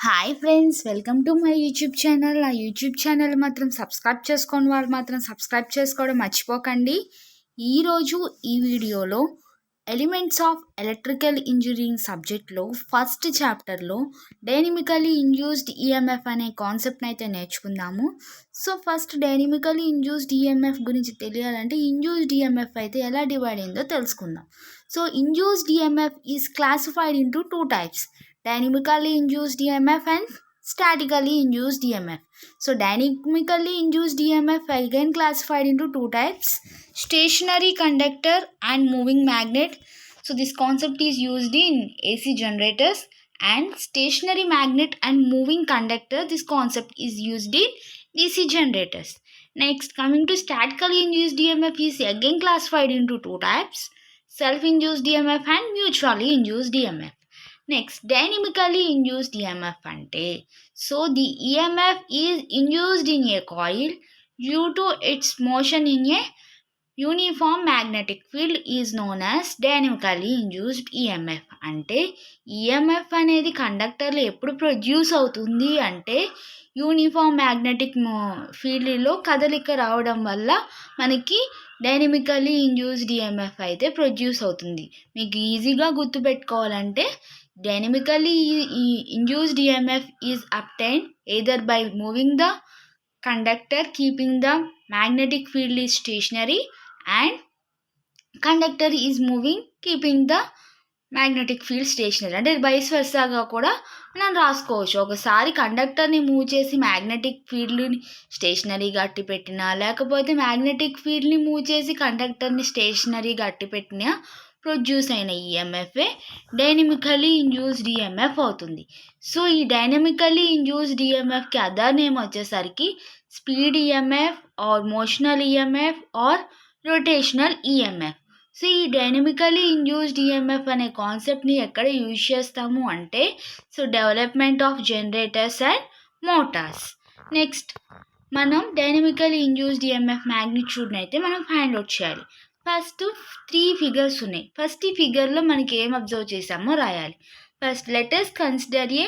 Hi friends, welcome to my YouTube channel. నా YouTube channel మాత్రం subscribe చేసుకోని వాళ్ళు మాత్రం సబ్స్క్రైబ్ చేసుకోవడం మర్చిపోకండి. ఈరోజు ఈ వీడియోలో ఎలిమెంట్స్ ఆఫ్ ఎలక్ట్రికల్ ఇంజనీరింగ్ సబ్జెక్ట్లో ఫస్ట్ చాప్టర్లో డైనమికలీ ఇండ్యూస్డ్ ఈఎంఎఫ్ అనే కాన్సెప్ట్ని అయితే నేర్చుకుందాము. So first dynamically induced EMF గురించి తెలియాలంటే ఇండ్యూస్డ్ ఈఎంఎఫ్ అయితే ఎలా డివైడ్ అయిందో తెలుసుకుందాం. So induced EMF is classified into two types: dynamically induced EMF and statically induced EMF. So dynamically induced EMF again classified into two types: stationary conductor and moving magnet. So this concept is used in AC generators, and stationary magnet and moving conductor, this concept is used in DC generators. Next, coming to statically induced EMF is again classified into two types: self-induced EMF and mutually induced EMF. Next, dynamically induced EMF ante, so the EMF is induced in a coil due to its motion in a uniform magnetic field is known as dynamically induced EMF. అంటే EMF అనేది కండక్టర్లో ఎప్పుడు produce అవుతుంది అంటే uniform magnetic ఫీల్డ్లో కదలిక రావడం వల్ల మనకి డైనమికలీ ఇండ్యూస్డ్ ఈఎంఎఫ్ అయితే ప్రొడ్యూస్ అవుతుంది. మీకు ఈజీగా గుర్తుపెట్టుకోవాలంటే dynamically induced EMF is obtained either by moving the conductor, keeping the magnetic field is stationary, and conductor is moving, keeping the magnetic field stationary. అంటే వైస్ వర్సాగా కూడా మనం రాసుకోవచ్చు. ఒకసారి కండక్టర్ని మూవ్ చేసి మ్యాగ్నెటిక్ ఫీల్డ్ని స్టేషనరీ గట్టి పెట్టినా, లేకపోతే మ్యాగ్నెటిక్ ఫీల్డ్ని మూవ్ చేసి కండక్టర్ని స్టేషనరీ గట్టి పెట్టినా ప్రొడ్యూస్ అయిన ఈఎంఎఫే డైనమికలీ ఇండ్యూస్డ్ ఈఎంఎఫ్ అవుతుంది. సో ఈ డైనమికలీ ఇండ్యూస్డ్ ఈఎంఎఫ్కి అదర్ నేమ్ వచ్చేసరికి speed EMF or motional EMF or rotational EMF. So ఈ డైనమికలీ ఇండ్యూస్డ్ ఈఎంఎఫ్ అనే కాన్సెప్ట్ని ఎక్కడ యూజ్ చేస్తాము అంటే development of generators and motors. Next, మనం డైనమికలీ ఇండ్యూస్డ్ ఈఎంఎఫ్ మ్యాగ్నిట్యూడ్ని అయితే మనం ఫైండ్ అవుట్ చేయాలి. ఫస్ట్ 3 ఫిగర్స్ ఉన్నాయి. ఫస్ట్ ఈ ఫిగర్లో మనకి ఏం అబ్జర్వ్ చేసామో రాయాలి. First let us consider a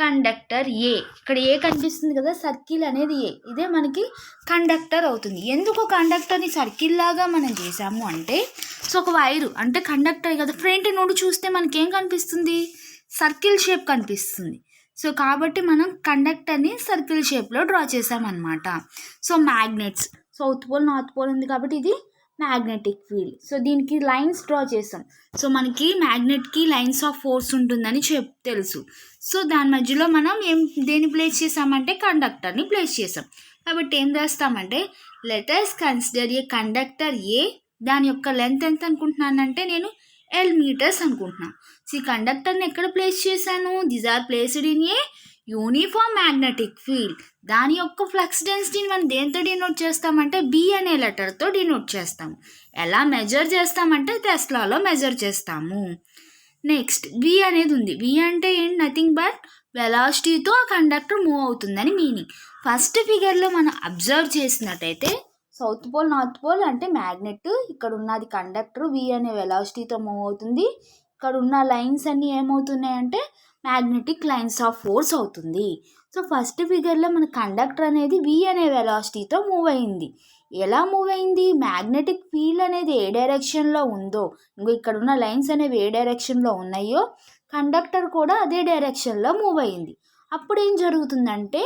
conductor ఏ. ఇక్కడ ఏ కనిపిస్తుంది కదా, సర్కిల్ అనేది ఏ, ఇదే మనకి కండక్టర్ అవుతుంది. ఎందుకు కండక్టర్ని సర్కిల్ లాగా మనం చేసాము అంటే ఒక వైరు అంటే కండక్టర్ కదా, ఫ్రంట్ నుండి చూస్తే మనకి ఏం కనిపిస్తుంది, సర్కిల్ షేప్ కనిపిస్తుంది. సో కాబట్టి మనం కండక్టర్ని సర్కిల్ షేప్లో డ్రా చేసామన్నమాట. So magnets, south pole north pole ఉంది కాబట్టి ఇది మ్యాగ్నెటిక్ ఫీల్డ్. సో దీనికి లైన్స్ డ్రా చేసాం. సో మనకి మ్యాగ్నెట్కి లైన్స్ ఆఫ్ ఫోర్స్ ఉంటుందని తెలుసు. సో దాని మధ్యలో మనం దేన్ని ప్లేస్ చేసామంటే కండక్టర్ని ప్లేస్ చేసాం. కాబట్టి ఏం చేస్తామంటే let us consider a conductor A. దాని యొక్క లెంత్ ఎంత అనుకుంటున్నానంటే నేను L మీటర్స్ అనుకుంటున్నాను. సో ఈ కండక్టర్ని ఎక్కడ ప్లేస్ చేశాను, these are placed in a uniform magnetic field. దాని యొక్క ఫ్లక్స్ డెన్సిటీని మనం దేంతో డినోట్ చేస్తామంటే B అనే లెటర్తో డినోట్ చేస్తాము. ఎలా మెజర్ చేస్తామంటే టెస్లాలో మెజర్ చేస్తాము. నెక్స్ట్ V అనేది ఉంది. V అంటే ఏంటి, నథింగ్ బట్ వెలాసిటీతో ఆ కండక్టర్ మూవ్ అవుతుందని మీనింగ్. ఫస్ట్ ఫిగర్లో మనం అబ్జర్వ్ చేసినట్టయితే సౌత్ పోల్ నార్త్ పోల్ అంటే మ్యాగ్నెట్, ఇక్కడ ఉన్నది కండక్టర్ V అనే వెలాసిటీతో మూవ్ అవుతుంది. ఇక్కడ ఉన్న లైన్స్ అన్నీ ఏమవుతున్నాయంటే మ్యాగ్నెటిక్ లైన్స్ ఆఫ్ ఫోర్స్ అవుతుంది. సో ఫస్ట్ ఫిగర్లో మన కండక్టర్ అనేది V అనే వెలాసిటీతో మూవ్ అయింది. ఎలా మూవ్ అయింది, మ్యాగ్నెటిక్ ఫీల్డ్ అనేది ఏ డైరెక్షన్లో ఉందో, ఇక్కడ ఉన్న లైన్స్ అనేవి ఏ డైరెక్షన్లో ఉన్నాయో కండక్టర్ కూడా అదే డైరెక్షన్లో మూవ్ అయింది. అప్పుడు ఏం జరుగుతుందంటే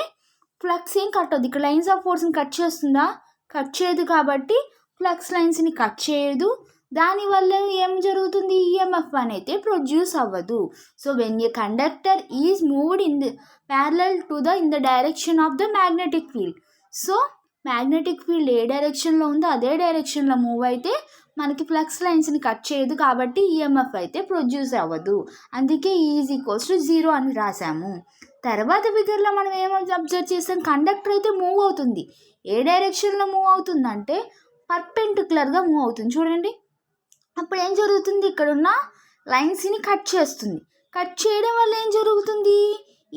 ఫ్లక్స్ ఏం కట్ అవుతుంది, ఇక్కడ లైన్స్ ఆఫ్ ఫోర్స్ని కట్ చేస్తుందా, కట్ చేయదు. కాబట్టి ఫ్లక్స్ లైన్స్ని కట్ చేయదు. దానివల్ల ఏం జరుగుతుంది, ఈఎంఎఫ్ అనేది ప్రొడ్యూస్ అవ్వదు. So when a conductor is moved in the parallel to in the direction of the magnetic field. So magnetic field ఏ డైరెక్షన్లో ఉందో అదే డైరెక్షన్లో మూవ్ అయితే మనకి ఫ్లక్స్ లైన్స్ని కట్ చేయదు, కాబట్టి ఈఎంఎఫ్ అయితే ప్రొడ్యూస్ అవ్వదు. అందుకే ఈజ్ ఈక్వల్స్ టు 0 అని రాసాము. తర్వాత ఫిగర్లో మనం ఏమో అబ్జర్వ్ చేస్తాం, కండక్టర్ అయితే మూవ్ అవుతుంది. ఏ డైరెక్షన్లో మూవ్ అవుతుందంటే పర్పెండిక్యులర్గా మూవ్ అవుతుంది. చూడండి, అప్పుడు ఏం జరుగుతుంది, ఇక్కడ ఉన్న లైన్స్ని కట్ చేస్తుంది. కట్ చేయడం వల్ల ఏం జరుగుతుంది,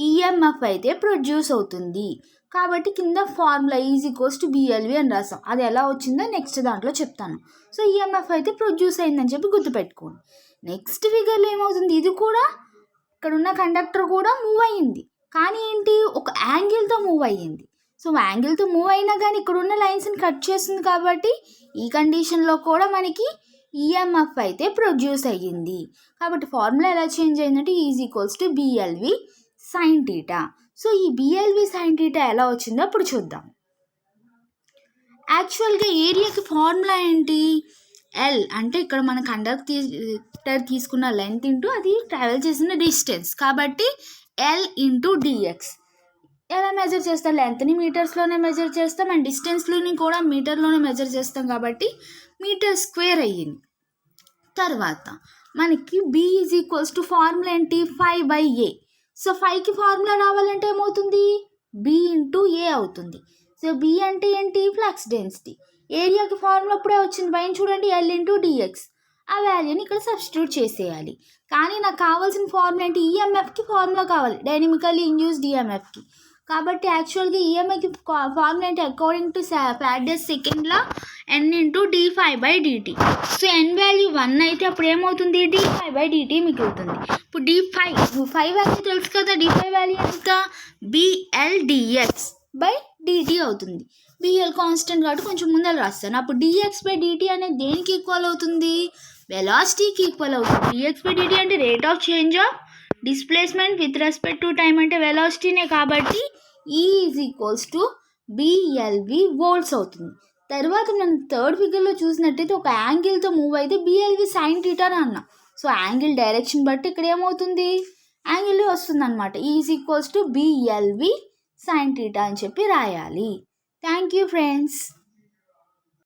ఈఎంఎఫ్ అయితే ప్రొడ్యూస్ అవుతుంది. కాబట్టి కింద formula is equals to BLV అని రాసాం. అది ఎలా వచ్చిందో నెక్స్ట్ దాంట్లో చెప్తాను. సో ఈఎంఎఫ్ అయితే ప్రొడ్యూస్ అయిందని చెప్పి గుర్తుపెట్టుకోండి. నెక్స్ట్ ఫిగర్లో ఏమవుతుంది, ఇది కూడా ఇక్కడ ఉన్న కండక్టర్ కూడా మూవ్ అయ్యింది. కానీ ఏంటి ఒక యాంగిల్తో మూవ్ అయ్యింది. సో యాంగిల్తో మూవ్ అయినా కానీ ఇక్కడ ఉన్న లైన్స్ని కట్ చేస్తుంది కాబట్టి ఈ కండిషన్లో కూడా మనకి ఈఎంఎఫ్ అయితే ప్రొడ్యూస్ అయ్యింది. కాబట్టి ఫార్ములా ఎలా చేంజ్ అయిందంటే is BLV sine theta. So ఈ బిఎల్వి సైన్ టీటా ఎలా వచ్చిందో అప్పుడు చూద్దాం. యాక్చువల్గా ఏరియాకి ఫార్ములా ఏంటి? ఎల్ అంటే ఇక్కడ మన కండక్టర్ తీసుకున్న లెంత్ ఇంటూ అది ట్రావెల్ చేసిన డిస్టెన్స్, కాబట్టి ఎల్ ఇంటూ డిఎక్స్. ఎలా మెజర్ చేస్తాం? లెంత్ని మీటర్స్లోనే మెజర్ చేస్తాం అండ్ డిస్టెన్స్లోని కూడా మీటర్లోనే మెజర్ చేస్తాం కాబట్టి మీటర్ స్క్వేర్ అయ్యింది. తర్వాత మనకి B is equals to formula ఏంటి? 5/a. సో 5కి ఫార్ములా రావాలంటే ఏమవుతుంది? బి ఇంటూ ఏ అవుతుంది. సో బి అంటే ఏంటి? Flux density. ఏరియాకి ఫార్ములా అప్పుడే వచ్చింది, పైన చూడండి ఎల్ ఇంటూ డిఎక్స్. ఆ వాల్యూని ఇక్కడ సబ్స్టిట్యూట్ చేసేయాలి. కానీ నాకు కావాల్సిన ఫార్ములా ఏంటి? ఈఎంఎఫ్కి ఫార్ములా కావాలి, డైనమికల్లీ ఇండ్యూస్డ్ ఈఎంఎఫ్కి. కాబట్టి యాక్చువల్గా ఈఎంఐకి ఫార్ములా ఏంటి? According to Faraday's second law N into d5/dt. So N value 1 అయితే అప్పుడు ఏమవుతుంది? d5/dt మిగులుతుంది. ఇప్పుడు d5 వాల్యూ తెలుసు కదా, d5 వాల్యూ ఎంత? BL/dx/dt అవుతుంది. బిఎల్ కాన్స్టెంట్ కాబట్టి కొంచెం ముందర రాస్తాను. అప్పుడు dx/dt అనేది దేనికి ఈక్వల్ అవుతుంది? వెలాసిటీకి ఈక్వల్ అవుతుంది. dx/dt అంటే rate of change of displacement with respect to time అంటే వెలాసిటీనే, కాబట్టి E is equals to BLV volts అవుతుంది. తర్వాత మనం థర్డ్ ఫిగర్లో చూసినట్టయితే ఒక యాంగిల్తో మూవ్ అయితే బిఎల్వి సైన్ టీటా అని అన్నా. సో యాంగిల్ డైరెక్షన్ బట్టి ఇక్కడ ఏమవుతుంది? యాంగిల్ వస్తుంది అనమాట. E is equals to BLV sine theta అని చెప్పి రాయాలి. Thank you friends.